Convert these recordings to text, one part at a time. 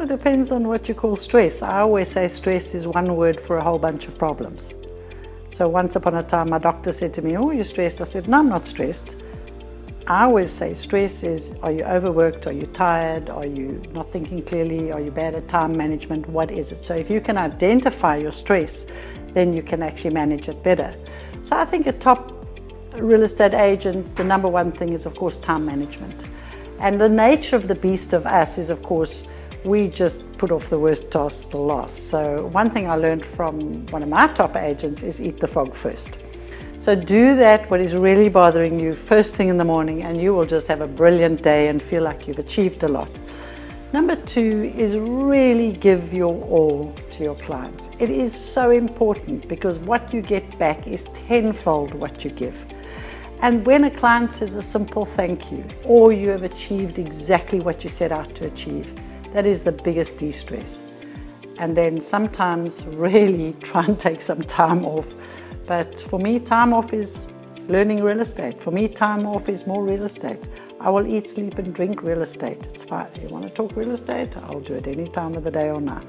it depends on what you call stress. I always say stress is one word for a whole bunch of problems. So once upon a time, my doctor said to me, "Oh, you're stressed." I said, "No, I'm not stressed." I always say stress is, are you overworked? Are you tired? Are you not thinking clearly? Are you bad at time management? What is it? So if you can identify your stress, then you can actually manage it better. So I think a top real estate agent, the number one thing is, of course, time management. And the nature of the beast of us is, of course, we just put off the worst tasks to last. So one thing I learned from one of my top agents is eat the frog first. So do that, what is really bothering you, first thing in the morning, and you will just have a brilliant day and feel like you've achieved a lot. Number two is really give your all to your clients. It is so important because what you get back is tenfold what you give. And when a client says a simple thank you, or you have achieved exactly what you set out to achieve, that is the biggest de-stress. And then sometimes really try and take some time off. But for me, time off is learning real estate. For me, time off is more real estate. I will eat, sleep, and drink real estate. It's fine. You want to talk real estate? I'll do it any time of the day or night.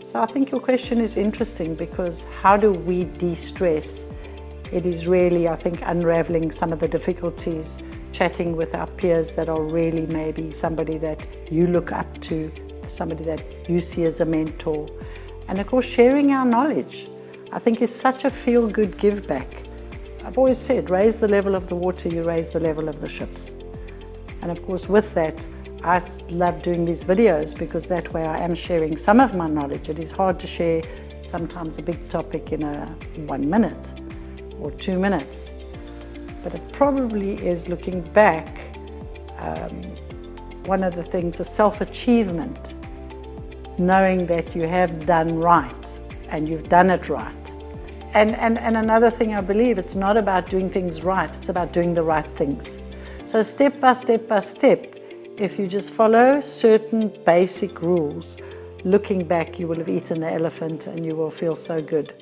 So I think your question is interesting because how do we de-stress? It is really, I think, unraveling some of the difficulties, chatting with our peers that are really maybe somebody that you look up to, somebody that you see as a mentor, and of course sharing our knowledge. I think it's such a feel-good give back. I've always said, raise the level of the water, you raise the level of the ships. And of course with that, I love doing these videos because that way I am sharing some of my knowledge. It is hard to share sometimes a big topic in 1 minute or 2 minutes. But it probably is, looking back, one of the things is self-achievement, knowing that you have done right and you've done it right. And another thing I believe, it's not about doing things right, it's about doing the right things. So step by step by step, if you just follow certain basic rules, looking back you will have eaten the elephant and you will feel so good.